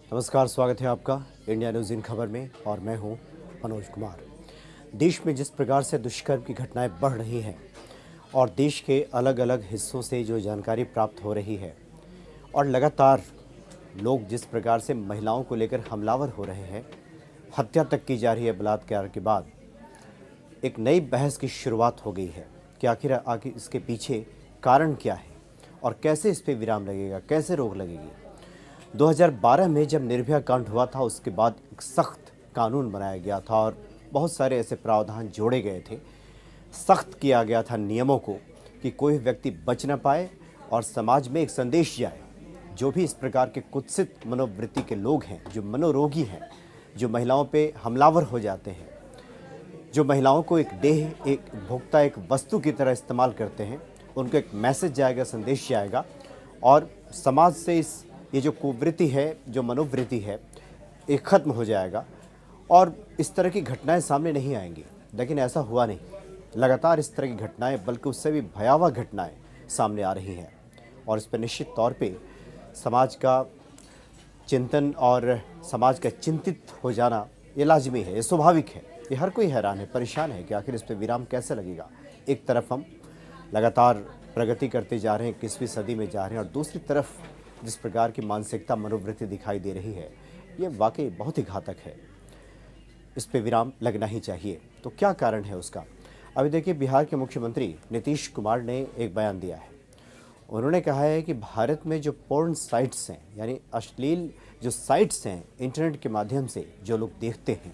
नमस्कार, स्वागत है आपका इंडिया न्यूज़ इन खबर में और मैं हूं मनोज कुमार। देश में जिस प्रकार से दुष्कर्म की घटनाएं बढ़ रही हैं और देश के अलग अलग हिस्सों से जो जानकारी प्राप्त हो रही है और लगातार लोग जिस प्रकार से महिलाओं को लेकर हमलावर हो रहे हैं, हत्या तक की जा रही है बलात्कार के बाद, एक नई बहस की शुरुआत हो गई है कि आखिर इसके पीछे कारण क्या है और कैसे इस पर विराम लगेगा, कैसे रोक लगेगी। 2012 में जब निर्भया कांड हुआ था, उसके बाद एक सख्त कानून बनाया गया था और बहुत सारे ऐसे प्रावधान जोड़े गए थे, सख्त किया गया था नियमों को कि कोई व्यक्ति बच ना पाए और समाज में एक संदेश जाए। जो भी इस प्रकार के कुत्सित मनोवृत्ति के लोग हैं, जो मनोरोगी हैं, जो महिलाओं पे हमलावर हो जाते हैं, जो महिलाओं को एक देह, एक भोक्ता, एक वस्तु की तरह इस्तेमाल करते हैं, उनको एक मैसेज जाएगा, संदेश जाएगा और समाज से ये जो कुवृत्ति है, जो मनोवृत्ति है, ये खत्म हो जाएगा और इस तरह की घटनाएं सामने नहीं आएंगी। लेकिन ऐसा हुआ नहीं। लगातार इस तरह की घटनाएं, बल्कि उससे भी भयावह घटनाएं सामने आ रही हैं और इस पर निश्चित तौर पे समाज का चिंतन और समाज का चिंतित हो जाना ये लाजमी है, ये स्वाभाविक है। ये हर कोई हैरान है, परेशान है कि आखिर इस पर विराम कैसे लगेगा। एक तरफ हम लगातार प्रगति करते जा रहे हैं, 21वीं सदी में जा रहे हैं, और दूसरी तरफ जिस प्रकार की मानसिकता, मनोवृत्ति दिखाई दे रही है, ये वाकई बहुत ही घातक है। इस पे विराम लगना ही चाहिए। तो क्या कारण है उसका? अभी देखिए, बिहार के मुख्यमंत्री नीतीश कुमार ने एक बयान दिया है। उन्होंने कहा है कि भारत में जो पोर्न साइट्स हैं, यानी अश्लील जो साइट्स हैं इंटरनेट के माध्यम से जो लोग देखते हैं,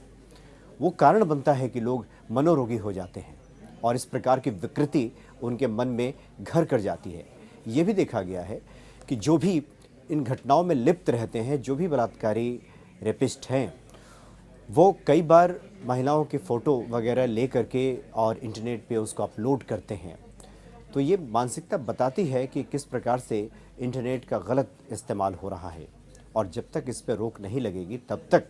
वो कारण बनता है कि लोग मनोरोगी हो जाते हैं और इस प्रकार की विकृति उनके मन में घर कर जाती है। ये भी देखा गया है कि जो भी इन घटनाओं में लिप्त रहते हैं, जो भी बलात्कारी रेपिस्ट हैं, वो कई बार महिलाओं की फ़ोटो वगैरह ले करके और इंटरनेट पे उसको अपलोड करते हैं। तो ये मानसिकता बताती है कि किस प्रकार से इंटरनेट का गलत इस्तेमाल हो रहा है और जब तक इस पर रोक नहीं लगेगी तब तक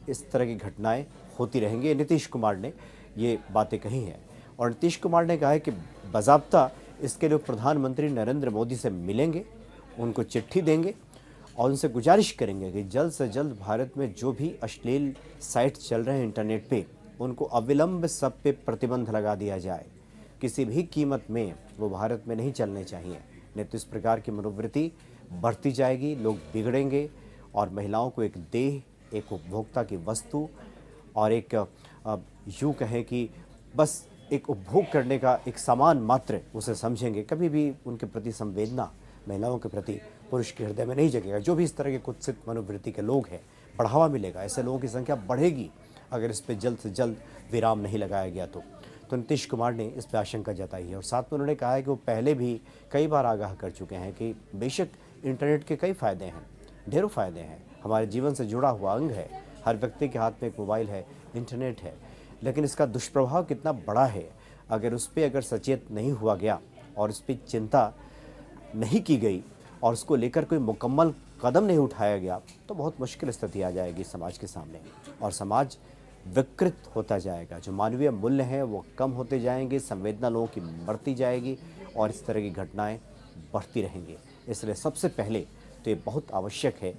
इस तरह की घटनाएं होती रहेंगी। नीतीश कुमार ने ये बातें कही हैं और नीतीश कुमार ने कहा है कि बाज़ाब्ता इसके लिए प्रधानमंत्री नरेंद्र मोदी से मिलेंगे, उनको चिट्ठी देंगे और उनसे गुजारिश करेंगे कि जल्द से जल्द भारत में जो भी अश्लील साइट चल रहे हैं इंटरनेट पे, उनको अविलंब सब पे प्रतिबंध लगा दिया जाए। किसी भी कीमत में वो भारत में नहीं चलने चाहिए। नहीं तो इस प्रकार की मनोवृत्ति बढ़ती जाएगी, लोग बिगड़ेंगे और महिलाओं को एक देह, एक उपभोक्ता की वस्तु और एक यूँ कहें कि बस एक उपभोग करने का एक सामान मात्र उसे समझेंगे। कभी भी उनके प्रति संवेदना महिलाओं के प्रति पुरुष के हृदय में नहीं जगेगा। जो भी इस तरह के कुत्सित मनोवृत्ति के लोग हैं, बढ़ावा मिलेगा, ऐसे लोगों की संख्या बढ़ेगी अगर इस पर जल्द से जल्द विराम नहीं लगाया गया तो नीतीश कुमार ने इस पर आशंका जताई है और साथ में उन्होंने कहा है कि वो पहले भी कई बार आगाह कर चुके हैं कि बेशक इंटरनेट के कई फ़ायदे हैं, ढेरों फ़ायदे हैं, हमारे जीवन से जुड़ा हुआ अंग है, हर व्यक्ति के हाथ में एक मोबाइल है, इंटरनेट है, लेकिन इसका दुष्प्रभाव कितना बड़ा है अगर सचेत नहीं हुआ गया और इस पर चिंता नहीं की गई और उसको लेकर कोई मुकम्मल कदम नहीं उठाया गया तो बहुत मुश्किल स्थिति आ जाएगी समाज के सामने और समाज विकृत होता जाएगा। जो मानवीय मूल्य हैं वो कम होते जाएंगे, संवेदना लोगों की बढ़ती जाएगी और इस तरह की घटनाएं बढ़ती रहेंगी। इसलिए सबसे पहले तो ये बहुत आवश्यक है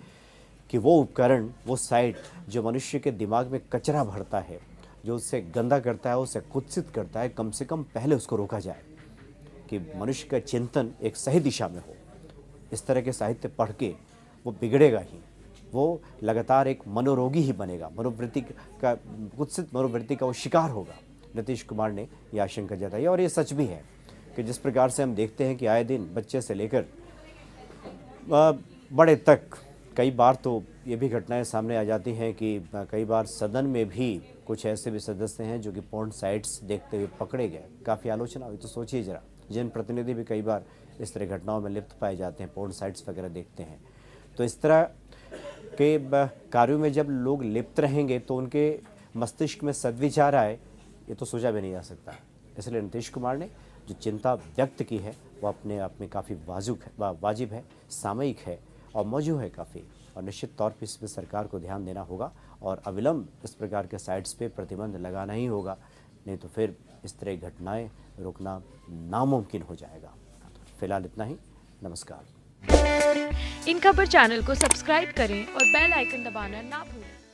कि वो उपकरण, वो साइट जो मनुष्य के दिमाग में कचरा भरता है, जो उससे गंदा करता है, उससे कुत्सित करता है, कम से कम पहले उसको रोका जाए कि मनुष्य का चिंतन एक सही दिशा में हो। इस तरह के साहित्य पढ़ के वो बिगड़ेगा ही, वो लगातार एक मनोरोगी ही बनेगा, मनोवृत्ति का, कुत्सित मनोवृत्ति का वो शिकार होगा। नीतीश कुमार ने यह आशंका जताई और ये सच भी है कि जिस प्रकार से हम देखते हैं कि आए दिन बच्चे से लेकर बड़े तक कई बार तो ये भी घटनाएं सामने आ जाती हैं कि कई बार सदन में भी कुछ ऐसे भी सदस्य हैं जो कि पोर्न साइट्स देखते हुए पकड़े गए, काफ़ी आलोचना हुई। तो सोचिए जरा, जनप्रतिनिधि भी कई बार इस तरह घटनाओं में लिप्त पाए जाते हैं, पोर्न साइट्स वगैरह देखते हैं। तो इस तरह के कार्यों में जब लोग लिप्त रहेंगे तो उनके मस्तिष्क में सद्विचार आए, ये तो सोचा भी नहीं जा सकता। इसलिए नीतीश कुमार ने जो चिंता व्यक्त की है वो अपने आप में काफ़ी वाजिब है, सामयिक है और मौजूद है काफ़ी, और निश्चित तौर पर इस पर सरकार को ध्यान देना होगा और अविलंब इस प्रकार के साइट्स पे प्रतिबंध लगाना ही होगा। नहीं तो फिर इस तरह की घटनाएं रोकना नामुमकिन हो जाएगा। फिलहाल इतना ही, नमस्कार। इन खबर चैनल को सब्सक्राइब करें और बेल आइकन दबाना ना भूलें।